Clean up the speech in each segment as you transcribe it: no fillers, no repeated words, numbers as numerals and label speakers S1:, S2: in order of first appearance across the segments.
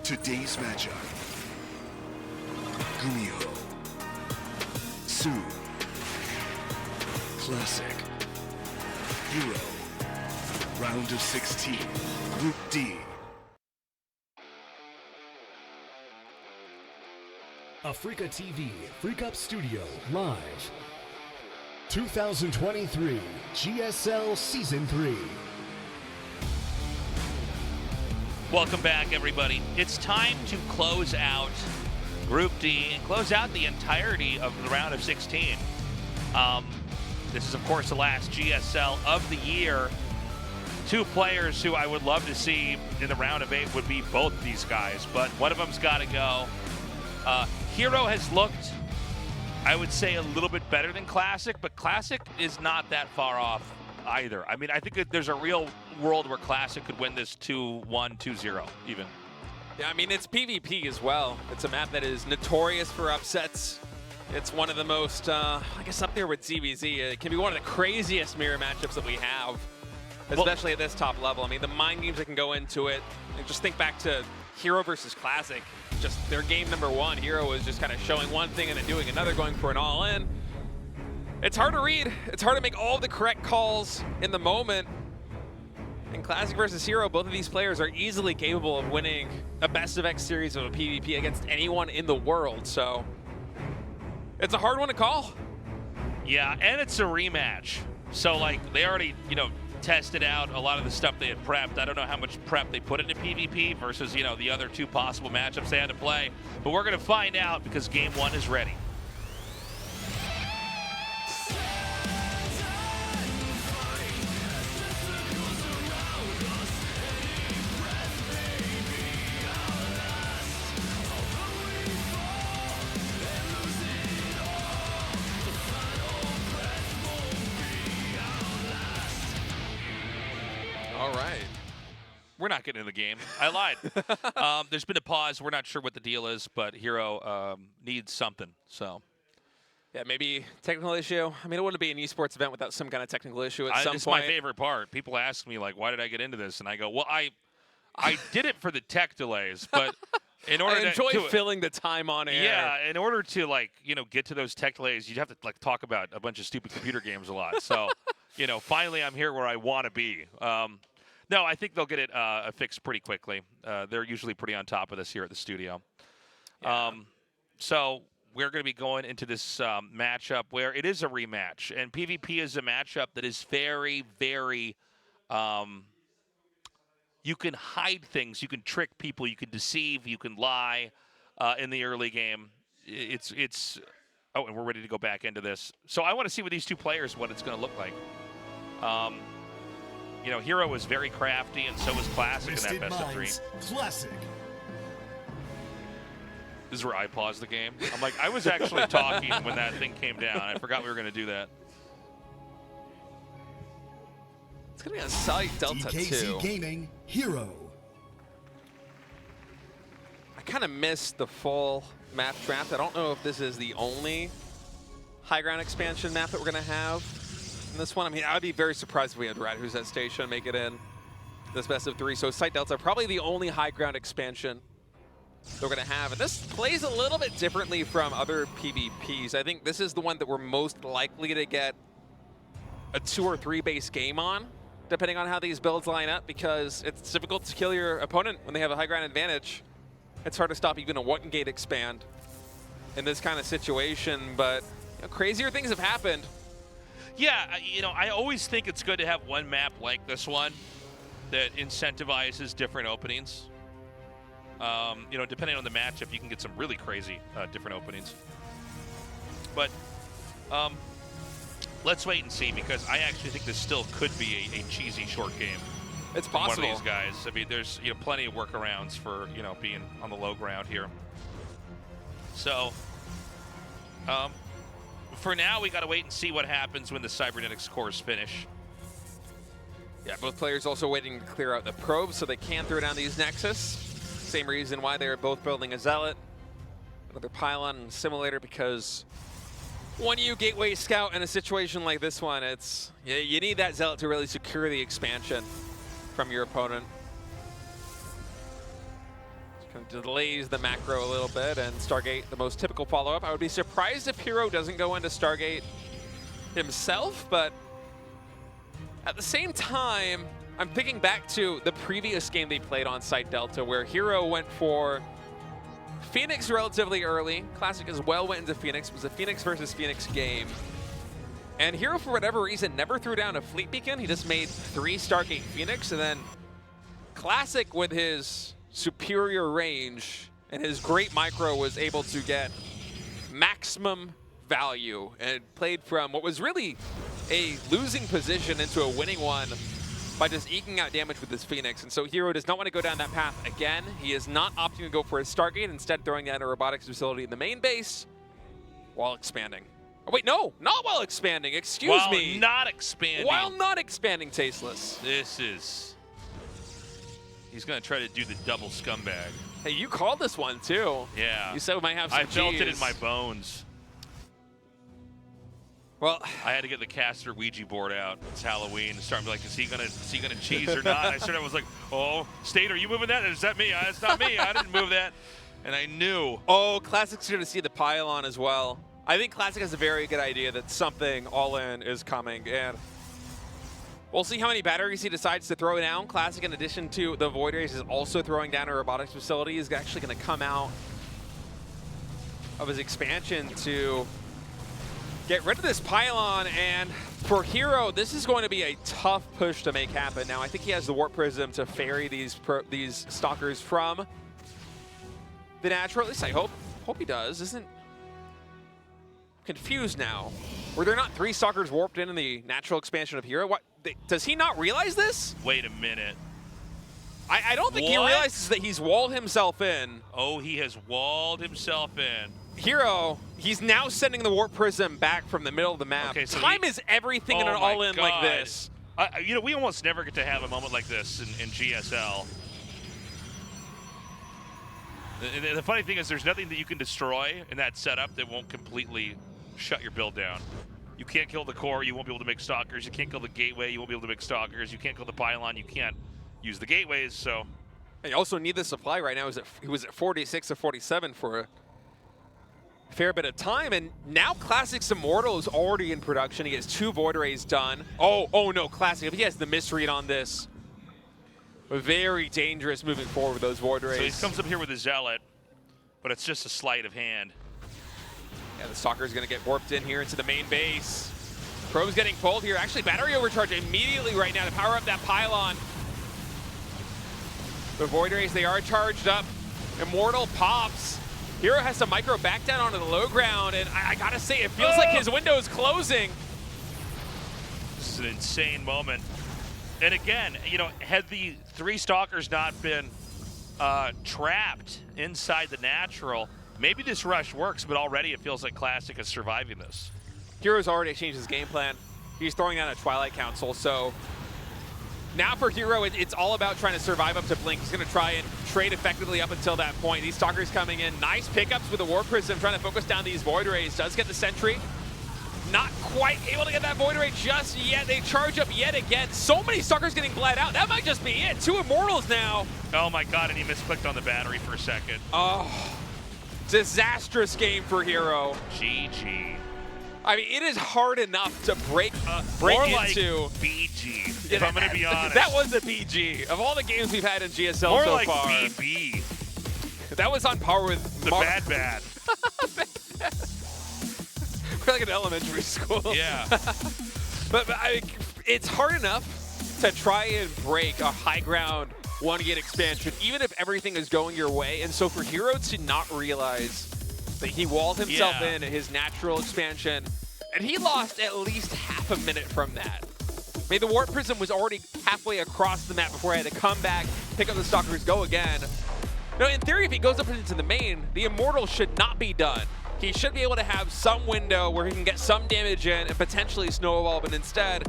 S1: Today's matchup. GuMiho. Soon. Classic. herO. Round of 16. Group D.
S2: Africa TV, Freak Up Studio, live. 2023 GSL Season 3.
S3: Welcome back, everybody. It's time to close out Group D and close out the entirety of the round of 16. This is, of course, the last GSL of the year. Two players who I would love to see in the round of 8 would be both these guys, but one of them's got to go. herO has looked, I would say, a little bit better than Classic, but Classic is not that far off either. I mean, I think that there's a real world where Classic could win this 2-1, 2-0 even.
S4: Yeah, I mean, it's PvP as well. It's a map that is notorious for upsets. It's one of the most, I guess up there with ZVZ. It can be one of the craziest mirror matchups that we have, especially at this top level. I mean, the mind games that can go into it. And just think back to herO versus Classic. Just their game number 1, herO was just kind of showing one thing and then doing another, going for an all-in. It's hard to read. It's hard to make all the correct calls in the moment. In Classic versus herO, both of these players are easily capable of winning a best of X series of a PvP against anyone in the world. So it's a hard one to call.
S3: Yeah, and it's a rematch. So, like, they already, tested out a lot of the stuff they had prepped. I don't know how much prep they put into PvP versus, the other two possible matchups they had to play. But we're going to find out because Game 1 is ready.
S4: All right.
S3: We're not getting in the game. I lied. There's been a pause. We're not sure what the deal is, but herO needs something. So,
S4: yeah, maybe technical issue. I mean, it wouldn't be an esports event without some kind of technical issue at some point.
S3: It's my favorite part. People ask me, like, why did I get into this? And I go, well, I did it for the tech delays, but in order
S4: I enjoy filling the time on air.
S3: Yeah, in order to, get to those tech delays, you'd have to, talk about a bunch of stupid computer games a lot. So, finally I'm here where I want to be. No, I think they'll get it fixed pretty quickly. They're usually pretty on top of this here at the studio.
S4: Yeah.
S3: So we're going to be going into this matchup where it is a rematch. And PvP is a matchup that is very, very... you can hide things. You can trick people. You can deceive. You can lie in the early game. It's oh, and we're ready to go back into this. So I want to see with these two players what it's going to look like. herO was very crafty, and so was Classic in that best of 3.
S2: Classic.
S3: This is where I pause the game. I'm like, I was actually talking when that thing came down. I forgot we were going to do that.
S4: It's going to be a slight delta,
S2: DKC
S4: too.
S2: Gaming, herO.
S4: I kind of missed the full map draft. I don't know if this is the only high ground expansion map that we're going to have in this one. I mean, I'd be very surprised if we had Rat Who's at Station make it in this best of 3. So Site Delta, probably the only high ground expansion they're going to have. And this plays a little bit differently from other PvPs. I think this is the one that we're most likely to get a 2 or 3 base game on, depending on how these builds line up, because it's difficult to kill your opponent when they have a high ground advantage. It's hard to stop even a 1-gate expand in this kind of situation, but crazier things have happened.
S3: Yeah, I always think it's good to have one map like this one that incentivizes different openings. Depending on the matchup, you can get some really crazy different openings. But let's wait and see, because I actually think this still could be a cheesy short game.
S4: It's possible.
S3: One of these guys. I mean, there's plenty of workarounds for being on the low ground here. So, for now, we got to wait and see what happens when the cybernetics cores finish.
S4: Yeah, both players also waiting to clear out the probes so they can throw down these Nexus. Same reason why they're both building a Zealot, another pylon and simulator, because when you gateway scout in a situation like this one, you need that Zealot to really secure the expansion from your opponent. kind of delays the macro a little bit, and Stargate, the most typical follow-up. I would be surprised if herO doesn't go into Stargate himself, but at the same time, I'm thinking back to the previous game they played on Site Delta, where herO went for Phoenix relatively early. Classic as well went into Phoenix. It was a Phoenix versus Phoenix game. And herO, for whatever reason, never threw down a Fleet Beacon. He just made 3 Stargate Phoenix, and then Classic, with his superior range and his great micro, was able to get maximum value and played from what was really a losing position into a winning one by just eking out damage with his Phoenix. And so herO does not want to go down that path again. He is not opting to go for his Stargate, instead throwing down a robotics facility in the main base while expanding. Oh, wait, no, not while expanding. Excuse me.
S3: While not expanding.
S4: While not expanding, Tasteless.
S3: This is... He's going to try to do the double scumbag.
S4: Hey, you called this one, too.
S3: Yeah.
S4: You said we might have some
S3: I felt it
S4: Gs.
S3: in my bones.
S4: Well,
S3: I had to get the caster Ouija board out. It's Halloween. Starting to be like, is he gonna cheese or not? And I was like, oh, State, are you moving that? Is that me? It's not me. I didn't move that. And I knew.
S4: oh, Classic's going to see the pylon as well. I think Classic has a very good idea that something all-in is coming, and we'll see how many batteries he decides to throw down. Classic, in addition to the Void Rays, is also throwing down a robotics facility. Is actually going to come out of his expansion to get rid of this pylon, and for herO, this is going to be a tough push to make happen. Now, I think he has the Warp Prism to ferry these Stalkers from the natural. At least I hope he does. Isn't confused now. Were there not 3 Stalkers warped in the natural expansion of herO? What? Does he not realize this?
S3: Wait a minute.
S4: I don't think he realizes that he's walled himself in.
S3: Oh, he has walled himself in.
S4: herO, he's now sending the Warp Prism back from the middle of the map.
S3: Okay, so
S4: Time is everything in an all-in like this.
S3: You know, we almost never get to have a moment like this in GSL. The funny thing is there's nothing that you can destroy in that setup that won't completely shut your build down. You can't kill the core, you won't be able to make Stalkers. You can't kill the gateway, you won't be able to make Stalkers. You can't kill the pylon, you can't use the gateways, so.
S4: And you also need the supply right now. He was at 46 or 47 for a fair bit of time, and now Classic's Immortal is already in production. He has 2 Void Rays done. Oh no, Classic, if he has the misread on this, very dangerous moving forward with those Void Rays.
S3: So he comes up here with a Zealot, but it's just a sleight of hand.
S4: Yeah, the Stalker's going to get warped in here into the main base. Probe's getting pulled here. Actually, battery overcharge immediately right now to power up that pylon. The Void Rays, they are charged up. Immortal pops. herO has some micro back down onto the low ground, and I gotta say, it feels like his window is closing.
S3: This is an insane moment. And again, you know, had the 3 Stalkers not been trapped inside the natural, maybe this rush works, but already it feels like Classic is surviving this.
S4: herO's already changed his game plan. He's throwing down a Twilight Council, so now for herO, it's all about trying to survive up to Blink. He's going to try and trade effectively up until that point. These Stalkers coming in. Nice pickups with the Warp Prism, trying to focus down these Void Rays. Does get the Sentry. Not quite able to get that Void Ray just yet. They charge up yet again. So many Stalkers getting bled out. That might just be it. 2 Immortals now.
S3: Oh my god, and he misclicked on the battery for a second.
S4: Oh, disastrous game for herO.
S3: GG.
S4: I mean, it is hard enough to break
S3: More
S4: into.
S3: like BG, if I'm going to be honest.
S4: That was a BG. Of all the games we've had in GSL
S3: More
S4: so
S3: like
S4: far.
S3: BB.
S4: That was on par with
S3: The bad.
S4: We're like in elementary school.
S3: Yeah.
S4: but I mean, it's hard enough to try and break a high ground 1-gate expansion, even if everything is going your way. And so for herO to not realize that he walled himself in his natural expansion, and he lost at least half a minute from that. I mean, the Warp Prism was already halfway across the map before I had to come back, pick up the Stalkers, go again. Now, in theory, if he goes up into the main, the Immortal should not be done. He should be able to have some window where he can get some damage in and potentially snowball, but instead,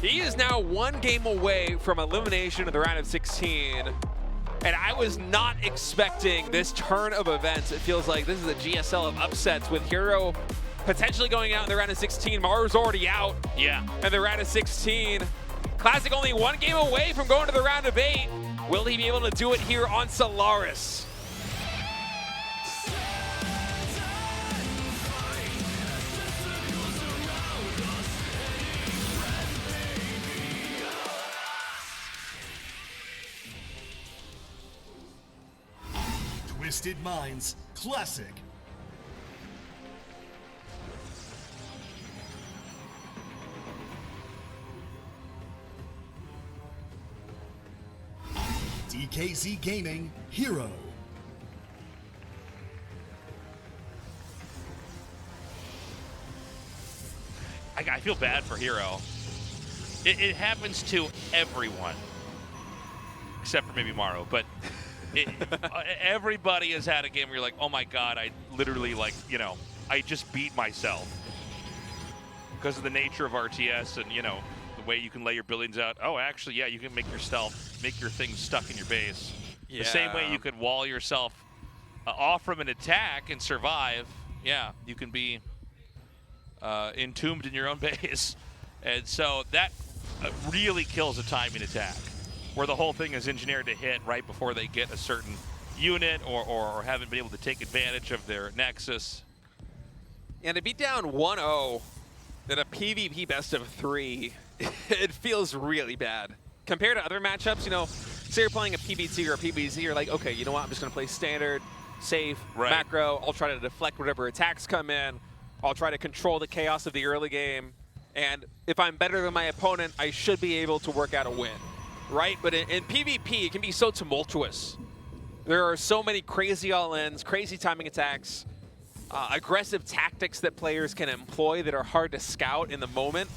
S4: he is now 1 game away from elimination of the round of 16. And I was not expecting this turn of events. It feels like this is a GSL of upsets with herO potentially going out in the round of 16. Maru's already out.
S3: Yeah.
S4: In the round of 16. Classic only 1 game away from going to the round of 8. Will he be able to do it here on Solaris?
S2: Twisted Minds Classic. DKZ Gaming herO.
S3: I feel bad for herO. It happens to everyone, except for maybe Maru, but everybody has had a game where you're like, oh my god, I literally, like, you know, I just beat myself. Because of the nature of RTS and, you know, the way you can lay your buildings out. Oh, actually, yeah, you can make your things stuck in your base. Yeah. The same way you could wall yourself off from an attack and survive. Yeah, you can be entombed in your own base. And so that really kills a timing attack, where the whole thing is engineered to hit right before they get a certain unit or haven't been able to take advantage of their Nexus.
S4: And to be down 1-0 in a PvP best of 3, it feels really bad. Compared to other matchups, you know, say you're playing a PBT or a PBZ, you're like, okay, you know what, I'm just gonna play standard, safe, macro, I'll try to deflect whatever attacks come in, I'll try to control the chaos of the early game, and if I'm better than my opponent, I should be able to work out a win, right? But in PvP, it can be so tumultuous. There are so many crazy all-ins, crazy timing attacks, aggressive tactics that players can employ that are hard to scout in the moment.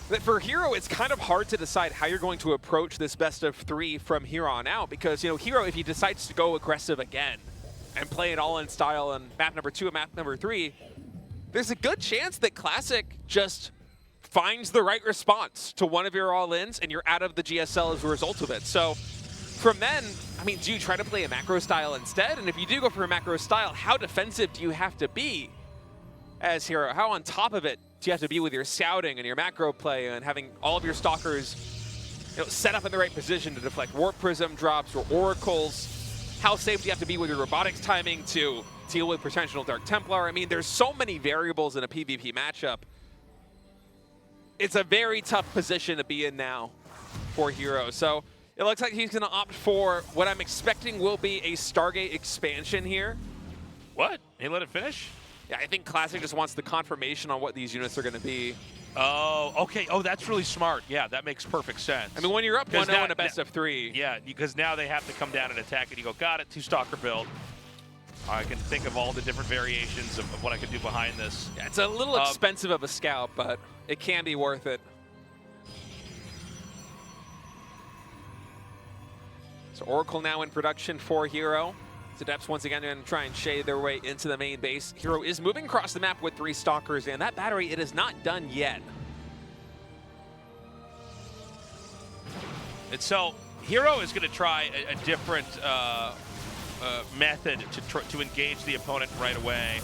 S4: But for herO, it's kind of hard to decide how you're going to approach this best of 3 from here on out, because, you know, herO, if he decides to go aggressive again and play an all-in style on map number 2 and map number 3, there's a good chance that Classic just finds the right response to one of your all-ins and you're out of the GSL as a result of it. So from then, I mean, do you try to play a macro style instead? And if you do go for a macro style, how defensive do you have to be as herO? How on top of it do you have to be with your scouting and your macro play and having all of your stalkers, you know, set up in the right position to deflect warp prism drops or oracles? How safe do you have to be with your robotics timing to deal with potential Dark Templar? I mean, there's so many variables in a PvP matchup. It's a very tough position to be in now for herO. So it looks like he's going to opt for what I'm expecting will be a Stargate expansion here.
S3: What? He let it finish?
S4: Yeah, I think Classic just wants the confirmation on what these units are going to be.
S3: Oh, okay. Oh, that's really smart. Yeah, that makes perfect sense.
S4: I mean, when you're up 1-0 in a best of 3.
S3: Yeah, because now they have to come down and attack, and you go, got it, 2-stalker build. I can think of all the different variations of what I could do behind this.
S4: Yeah, it's a little expensive of a scout, but it can be worth it. So Oracle now in production for herO. Adepts once again going to try and shade their way into the main base. herO is moving across the map with 3 stalkers, and that battery, it is not done yet.
S3: And so herO is going to try a different method to engage the opponent right away.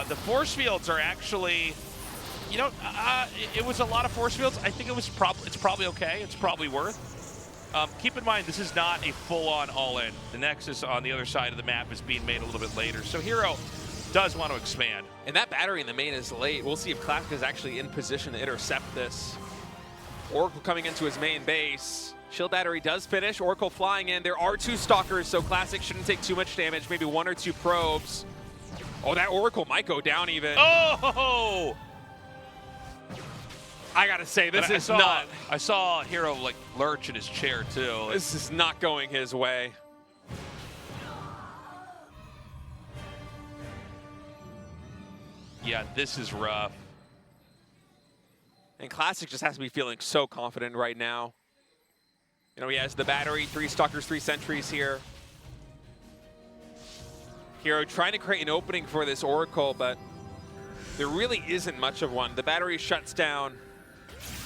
S3: The force fields are actually, you know, it was a lot of force fields. I think it's probably okay. It's probably worth. Keep in mind, this is not a full-on all-in. The Nexus on the other side of the map is being made a little bit later. So herO does want to expand.
S4: And that battery in the main is late. We'll see if Classic is actually in position to intercept this. Oracle coming into his main base. Shield battery does finish. Oracle flying in. There are 2 stalkers, so Classic shouldn't take too much damage. Maybe 1 or 2 probes. Oh, that Oracle might go down even.
S3: Oh!
S4: I gotta say, this is not.
S3: I saw herO like lurch in his chair too.
S4: This is not going his way.
S3: Yeah, this is rough.
S4: And Classic just has to be feeling so confident right now. You know, he has the battery, 3 stalkers, 3 sentries here. herO trying to create an opening for this Oracle, but there really isn't much of one. The battery shuts down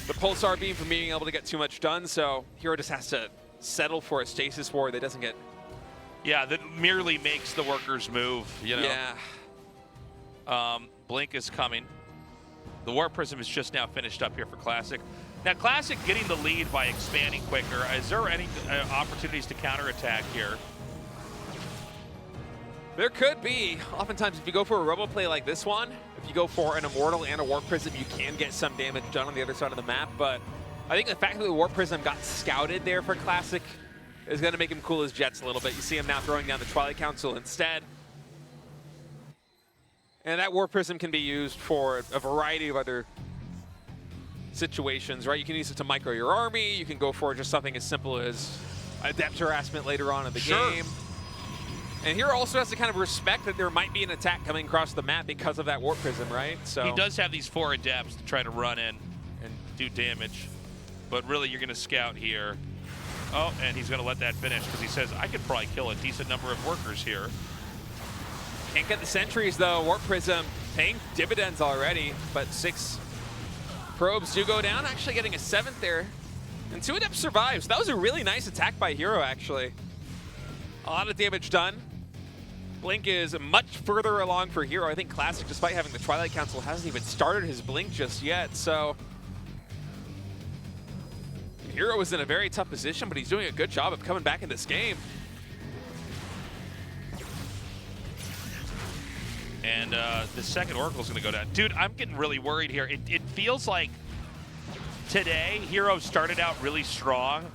S4: the Pulsar beam from being able to get too much done, so herO just has to settle for a stasis ward that doesn't get...
S3: Yeah, that merely makes the workers move, you know?
S4: Yeah.
S3: Blink is coming. The Warp Prism is just now finished up here for Classic. Now, Classic getting the lead by expanding quicker. Is there any opportunities to counterattack here?
S4: There could be. Oftentimes, if you go for a robo play like this one, if you go for an Immortal and a Warp Prism, you can get some damage done on the other side of the map. But I think the fact that the Warp Prism got scouted there for Classic is going to make him cool his jets a little bit. You see him now throwing down the Twilight Council instead. And that Warp Prism can be used for a variety of other situations, right? You can use it to micro your army. You can go for just something as simple as Adept Harassment later on in the game. And here also has to kind of respect that there might be an attack coming across the map because of that Warp Prism, right? So
S3: he does have these 4 adapts to try to run in and do damage. But really, you're going to scout here. Oh, and he's going to let that finish because he says, I could probably kill a decent number of workers here.
S4: Can't get the sentries, though. Warp Prism paying dividends already, but 6 probes do go down, actually getting a 7th there. And 2 adepts survives. That was a really nice attack by herO, actually. A lot of damage done. Blink is much further along for herO. I think Classic, despite having the Twilight Council, hasn't even started his Blink just yet, so herO is in a very tough position, but he's doing a good job of coming back in this game.
S3: And the second Oracle's going to go down. Dude, I'm getting really worried here. It feels like today, herO started out really strong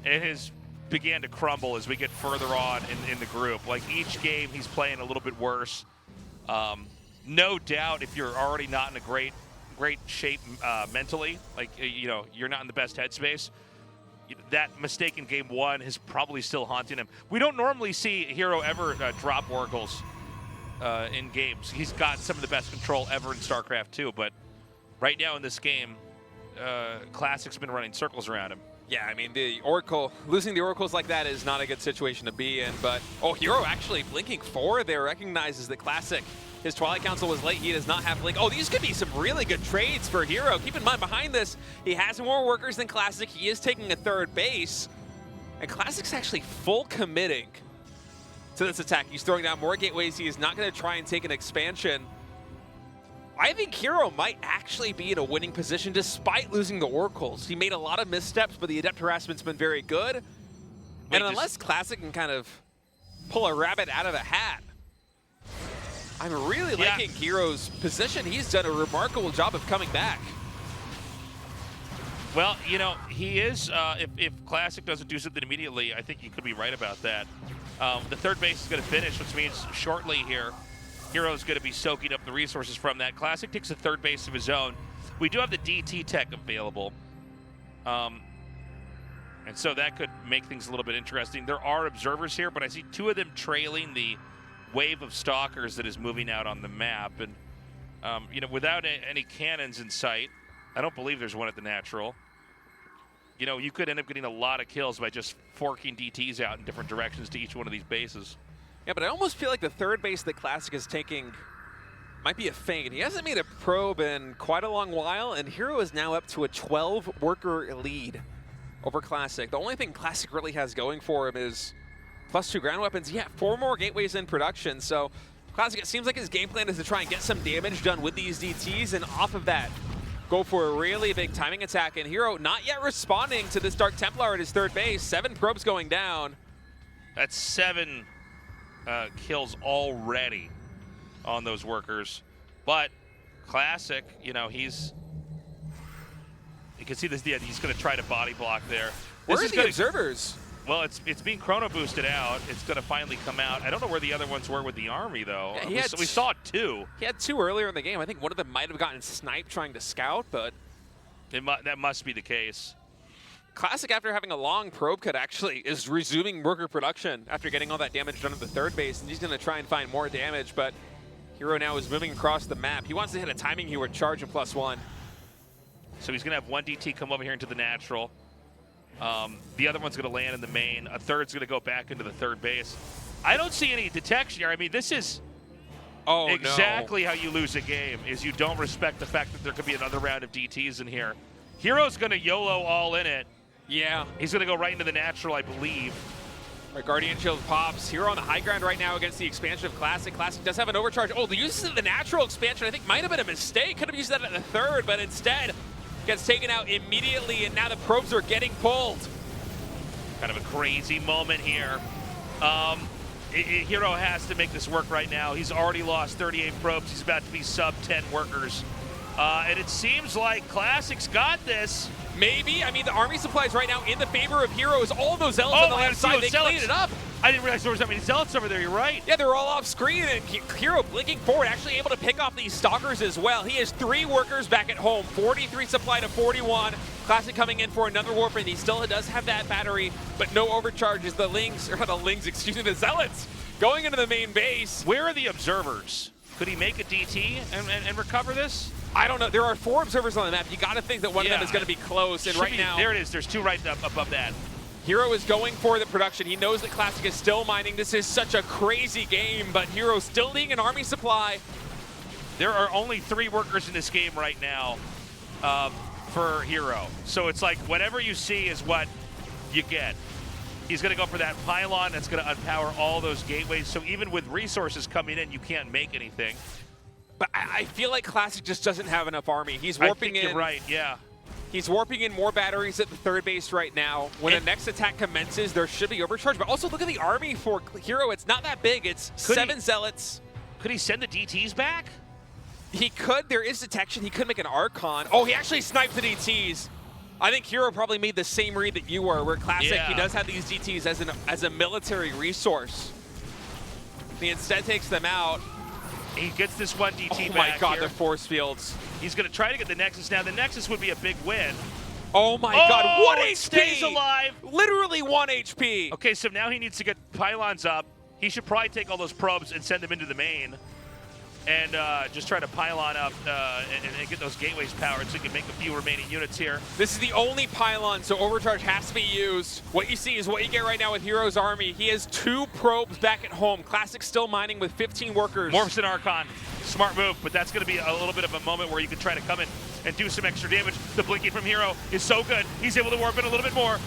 S3: and has began to crumble as we get further on in the group. Like, each game, he's playing a little bit worse. No doubt, if you're already not in a great shape mentally, like, you know, you're not in the best headspace, that mistake in game 1 is probably still haunting him. We don't normally see herO ever drop Oracles in games. He's got some of the best control ever in StarCraft 2, but right now in this game, Classic's been running circles around him.
S4: Yeah, I mean, the Oracle, losing the Oracles like that is not a good situation to be in, but, oh, herO actually blinking 4 there, recognizes that Classic, his Twilight Council was late, he does not have Blink. Oh, these could be some really good trades for herO. Keep in mind, behind this, he has more workers than Classic, he is taking a 3rd base, and Classic's actually full committing to this attack. He's throwing down more gateways, he is not going to try and take an expansion. I think herO might actually be in a winning position despite losing the Oracles. He made a lot of missteps, but the Adept Harassment's been very good. And unless Classic can kind of pull a rabbit out of a hat, I'm really liking herO's position. He's done a remarkable job of coming back.
S3: Well, you know, he is, if Classic doesn't do something immediately, I think you could be right about that. The 3rd base is going to finish, which means shortly here, herO's going to be soaking up the resources from that. Classic takes a 3rd base of his own. We do have the DT tech available. And so that could make things a little bit interesting. There are observers here, but I see 2 of them trailing the wave of stalkers that is moving out on the map. And, you know, without any cannons in sight, I don't believe there's one at the natural. You know, you could end up getting a lot of kills by just forking DTs out in different directions to each one of these bases.
S4: Yeah, but I almost feel like the 3rd base that Classic is taking might be a feint. He hasn't made a probe in quite a long while, and herO is now up to a 12-worker lead over Classic. The only thing Classic really has going for him is +2 ground weapons. Yeah, 4 more gateways in production, so Classic, it seems like his game plan is to try and get some damage done with these DTs, and off of that, go for a really big timing attack. And herO not yet responding to this Dark Templar at his 3rd base. 7 probes going down.
S3: That's 7 kills already on those workers. But Classic, you know, you can see this, yeah, he's going to try to body block there.
S4: Where are the observers?
S3: Well, it's being chrono boosted out. It's going to finally come out. I don't know where the other ones were with the army, though. Yeah, we saw 2.
S4: He had 2 earlier in the game. I think one of them might have gotten sniped trying to scout, but
S3: that must be the case.
S4: Classic, after having a long probe cut, actually is resuming worker production after getting all that damage done at the 3rd base, and he's going to try and find more damage, but herO now is moving across the map. He wants to hit a timing here with charge and +1.
S3: So he's going to have 1 DT come over here into the natural. The other one's going to land in the main. A 3rd's going to go back into the 3rd base. I don't see any detection here. I mean, this is exactly how you lose a game, is you don't respect the fact that there could be another round of DTs in here. herO's going to YOLO all in it.
S4: Yeah.
S3: He's going to go right into the natural, I believe.
S4: Right, Guardian Shield pops. herO on the high ground right now against the expansion of Classic. Classic does have an overcharge. Oh, the use of the natural expansion I think might have been a mistake. Could have used that at the 3rd, but instead gets taken out immediately, and now the probes are getting pulled.
S3: Kind of a crazy moment here. herO has to make this work right now. He's already lost 38 probes. He's about to be sub 10 workers. And it seems like Classic's got this.
S4: Maybe. I mean, the army supplies right now in the favor of herO's. All those zealots on the left side, they cleaned it up.
S3: I didn't realize there was that many zealots over there. You're right.
S4: Yeah, they're all off screen, and herO blinking forward, actually able to pick off these stalkers as well. He has 3 workers back at home, 43 supply to 41. Classic coming in for another warp, and he still does have that battery, but no overcharges. The Lings, or the Lings, excuse me, the zealots going into the main base.
S3: Where are the observers? Could he make a DT and recover this?
S4: I don't know. There are 4 observers on the map. You got to think that one of them is going to be close, and right now...
S3: There it is. There's 2 right up above that.
S4: herO is going for the production. He knows that Classic is still mining. This is such a crazy game, but herO still needing an army supply.
S3: There are only 3 workers in this game right now for herO. So it's like whatever you see is what you get. He's going to go for that pylon that's going to unpower all those gateways. So even with resources coming in, you can't make anything.
S4: But I feel like Classic just doesn't have enough army. He's warping in.
S3: You're right, yeah.
S4: He's warping in more batteries at the 3rd base right now. When the next attack commences, there should be overcharge. But also look at the army for herO. It's not that big. It's 7 zealots.
S3: Could he send the DTs back?
S4: He could. There is detection. He could make an Archon. Oh, he actually sniped the DTs. I think herO probably made the same read that you were, where Classic, he does have these DTs as a military resource. He instead takes them out.
S3: He gets this one DT back.
S4: Oh my God,
S3: here.
S4: the force fields.
S3: He's going to try to get the Nexus now. The Nexus would be a big win.
S4: Oh my God, 1 HP!
S3: He stays alive.
S4: Literally 1 HP.
S3: Okay, so now he needs to get pylons up. He should probably take all those probes and send them into the main. And just try to pylon up and get those gateways powered so he can make a few remaining units here.
S4: This is the only pylon, so overcharge has to be used. What you see is what you get right now with herO's army. He has 2 probes back at home. Classic still mining with 15 workers.
S3: Morphs and Archon. Smart move, but that's going to be a little bit of a moment where you can try to come in and do some extra damage. The blinking from herO is so good. He's able to warp in a little bit more.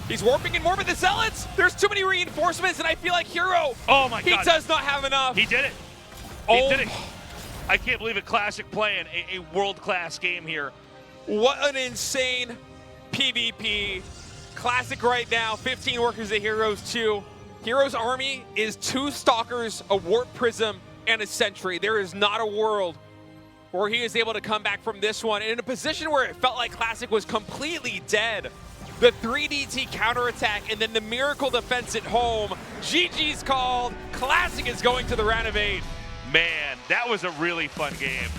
S4: He's warping in more with the zealots. There's too many reinforcements, and I feel like herO,
S3: oh my God,
S4: he does not have enough.
S3: He did it. He did it. I can't believe it. Classic playing a world-class game here.
S4: What an insane PvP. Classic right now, 15 workers at herO's 2. herO's army is 2 Stalkers, a Warp Prism, and a Sentry. There is not a world where he is able to come back from this one. And in a position where it felt like Classic was completely dead. The 3DT counterattack and then the miracle defense at home. GG's called. Classic is going to the round of 8.
S3: Man, that was a really fun game.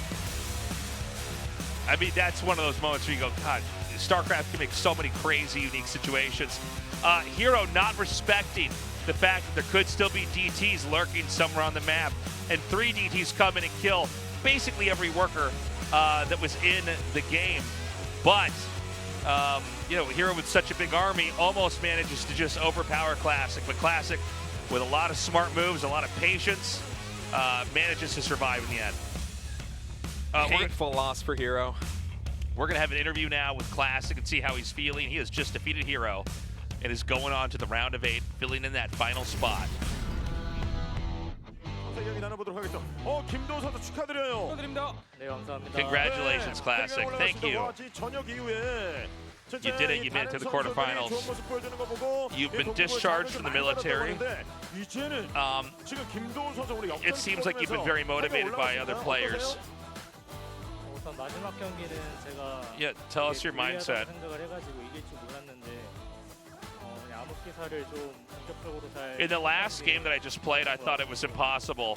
S3: I mean, that's one of those moments where you go, God, StarCraft can make so many crazy, unique situations. herO not respecting the fact that there could still be DTs lurking somewhere on the map, and 3 DTs come in and kill basically every worker that was in the game. But, you know, herO with such a big army almost manages to just overpower Classic. But Classic, with a lot of smart moves, a lot of patience, manages to survive in the end.
S4: Painful loss for herO.
S3: We're going to have an interview now with Classic and see how he's feeling. He has just defeated herO and is going on to the round of 8, filling in that final spot. Congratulations, Classic. Thank you. You did it. You made it to the quarterfinals. You've been discharged from the military. It seems like you've been very motivated by other players. Yeah, tell us your mindset. In the last game that I just played, I thought it was impossible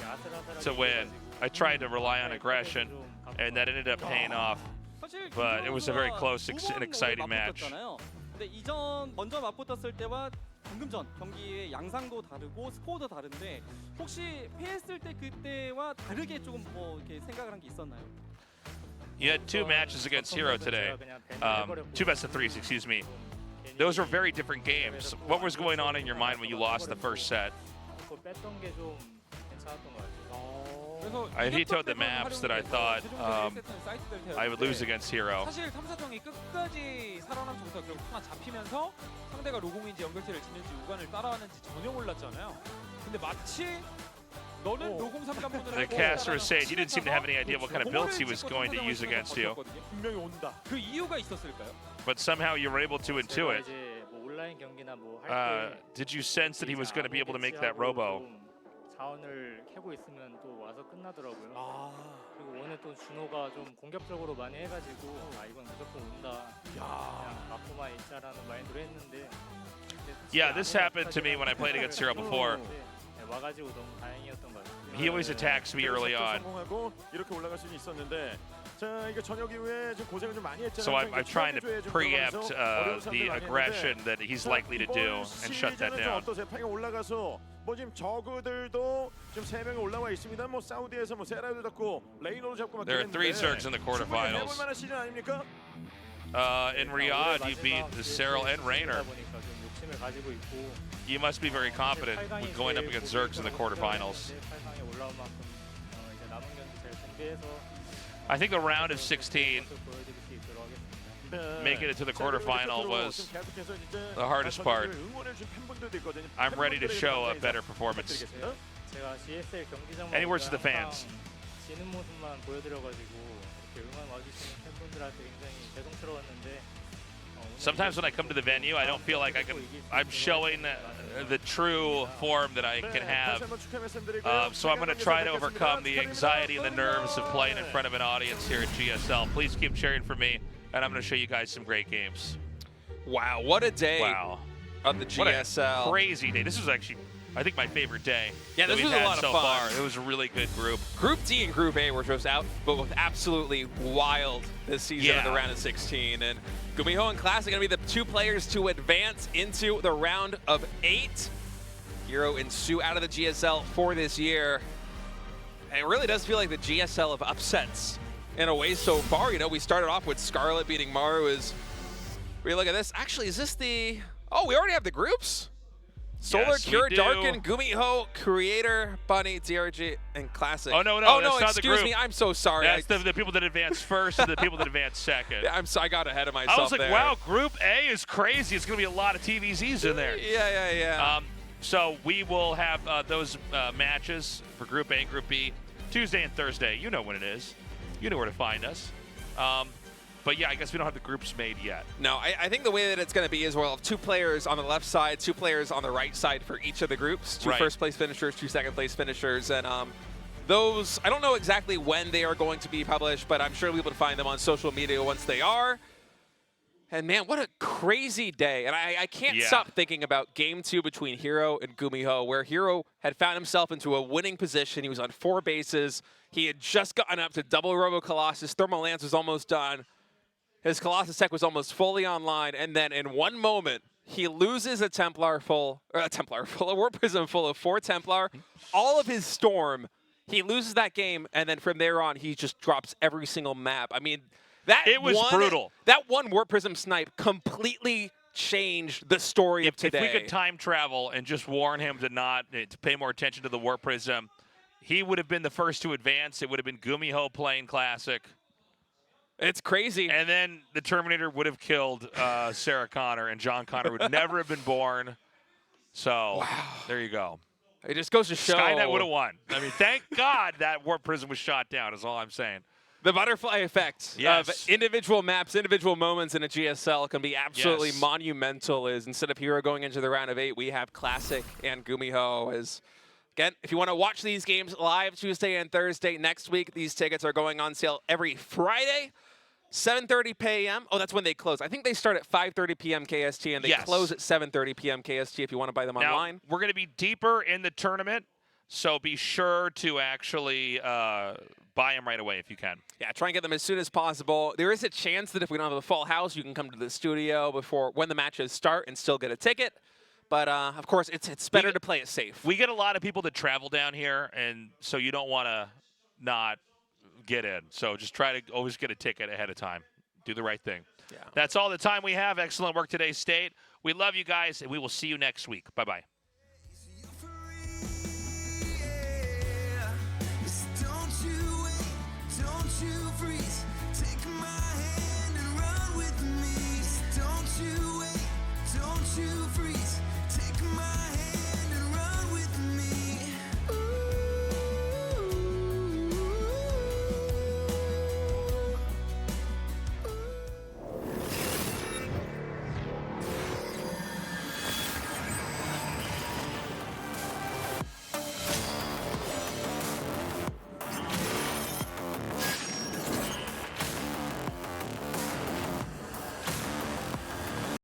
S3: to win. I tried to rely on aggression, and that ended up paying off. But it was a very close and exciting match.
S5: 이전 먼저 맞붙었을 때와 방금 전 경기의 양상도 다르고 스코어도 다른데 혹시 패했을 때 그때와 다르게 조금 뭐 이렇게 생각을 한 게 있었나요?
S3: You had 2 matches against herO today. 2 best of 3s, excuse me. Those were very different games. What was going on in your mind when you lost the first set? I vetoed the maps that I thought I would lose against herO.
S5: 사실 탐사정이 끝까지 살아남면서 결국 하나 잡히면서 상대가 로공인지 연결체를 짓는지 우간을 따라하는지 전혀 몰랐잖아요. 근데 마치 너는 로.16 간부들하고
S3: The caster was saying you didn't seem to have any idea what kind of builds he was going to use against you,
S6: 분명히 온다.
S5: 그 이유가 있었을까요?
S3: but somehow you were able to intuit.
S7: 이제 뭐 온라인 경기나 뭐 할 때
S3: Did you sense that he was going to be able to make that robo?
S7: 자원을 캐고 있으면 또 와서 끝나더라고요.
S6: 아,
S7: 그리고 오늘 또 준호가 좀 공격적으로 많이 해가지고 아 이건 무조건 온다. 그냥 맞고만 있자라는 마인드로 했는데.
S3: Yeah, this happened to me when I played against herO before.
S7: 네, 와가지고 너무 다행이었던 것 같아요.
S3: He always attacks me early on.
S6: 성공하고 이렇게 올라갈 수는 있었는데. 자, 이게 저녁 이후에 좀 고생을 좀 많이 했잖아요.
S3: So I'm trying to preempt the aggression that he's likely to do and shut that down.
S6: 어떠세요? 8강 올라가서 뭐 지금 저그들도 지금 3명이 올라와 있습니다. 뭐 사우디에서 뭐 세라도 잡고 레이노도 잡고 막
S3: There are 3 Zergs in the quarterfinals.
S6: 해볼 만한 시즌 아닙니까?
S3: In Riyadh, you beat the Serral and Rainer.
S7: 보니까 좀 욕심을 가지고 있고.
S3: You must be very confident with going up against Zergs in the quarterfinals.
S7: 8강에 올라올 만큼 이제 남은 경기 잘 준비해서.
S3: I think the round of 16, making it to the quarterfinal was the hardest part. I'm ready to show a better performance.
S7: 제가 GSL 경기장
S3: Any words to the fans?
S7: 지는 모습만 보여드려가지고 이렇게 응원 와주시는 팬분들한테 굉장히 죄송스러웠는데.
S3: Sometimes when I come to the venue, I don't feel like I'm showing the true form that I can have. So I'm going to try to overcome the anxiety and the nerves of playing in front of an audience here at GSL. Please keep cheering for me, and I'm going to show you guys some great games.
S4: Wow, what a day
S3: Wow.
S4: of the
S3: What a
S4: GSL.
S3: crazy day. This was actually, I think, my favorite day.
S4: Yeah,
S3: that
S4: this
S3: we've
S4: was a
S3: had
S4: lot of
S3: so
S4: fun.
S3: far. It was a really good group.
S4: Group D and Group A were just out, but with absolutely wild this season of the
S3: Yeah.
S4: round of 16. And GuMiho and Classic are going to be the 2 players to advance into the round of 8. herO and Su out of the GSL for this year. And it really does feel like the GSL of upsets in a way so far. You know, we started off with Scarlet beating Maru. We look at this. Actually, is this the... Oh, we already have the groups? Solar,
S3: Yes, we
S4: Cure,
S3: do.
S4: Darken, GuMiho, Creator, Bunny, DRG, and Classic.
S3: Oh, no,
S4: Oh,
S3: that's
S4: no,
S3: not the
S4: excuse
S3: group.
S4: me. I'm so sorry.
S3: That's the people that advance first and the people that advance second.
S4: I'm sorry, I got ahead of myself
S3: I was like,
S4: there.
S3: wow, Group A is crazy. It's going to be a lot of TVZs in there.
S4: Yeah.
S3: So we will have those matches for Group A and Group B Tuesday and Thursday. You know when it is. You know where to find us. But yeah, I guess we don't have the groups made yet.
S4: No, I think the way that it's going to be is we'll have 2 players on the left side, 2 players on the right side for each of the groups. 2
S3: Right.
S4: first-place finishers, 2 second-place finishers. And those, I don't know exactly when they are going to be published, but I'm sure we'll be able to find them on social media once they are. And man, what a crazy day. And I can't
S3: Yeah.
S4: stop thinking about game 2 between herO and GuMiho, where herO had found himself into a winning position. He was on 4 bases. He had just gotten up to double Robo Colossus. Thermal Lance was almost done. His Colossus tech was almost fully online. And then in one moment, he loses a Warp Prism full of 4 Templar, all of his Storm. He loses that game, and then from there on, he just drops every single map. I mean,
S3: It was brutal.
S4: That one Warp Prism snipe completely changed the story of today.
S3: If we could time travel and just warn him to pay more attention to the Warp Prism, he would have been the first to advance. It would have been GuMiho playing Classic.
S4: It's crazy.
S3: And then the Terminator would have killed Sarah Connor, and John Connor would never have been born. So there you go.
S4: It just goes to show.
S3: Skynet would have won. I mean, thank God that Warp Prism was shot down is all I'm saying.
S4: The butterfly effect
S3: Yes.
S4: of individual maps, individual moments in a GSL can be absolutely
S3: Yes.
S4: monumental. Is instead of herO going into the round of 8, we have Classic and GuMiho. Again, if you want to watch these games live Tuesday and Thursday next week, these tickets are going on sale every Friday, 7:30 p.m. Oh, that's when they close. I think they start at 5:30 p.m. KST, and they
S3: Yes.
S4: close at 7:30 p.m. KST if you want to buy them
S3: Now,
S4: online.
S3: we're going to be deeper in the tournament, so be sure to actually buy them right away if you can.
S4: Yeah, try and get them as soon as possible. There is a chance that if we don't have a full house, you can come to the studio when the matches start and still get a ticket. But, of course, it's better to play it safe.
S3: We get a lot of people that travel down here, and so you don't want to not get in. So just try to always get a ticket ahead of time. Do the right thing.
S4: Yeah.
S3: That's all the time we have. Excellent work today, State. We love you guys, and we will see you next week. Bye-bye.
S8: Don't you wait, don't you freeze.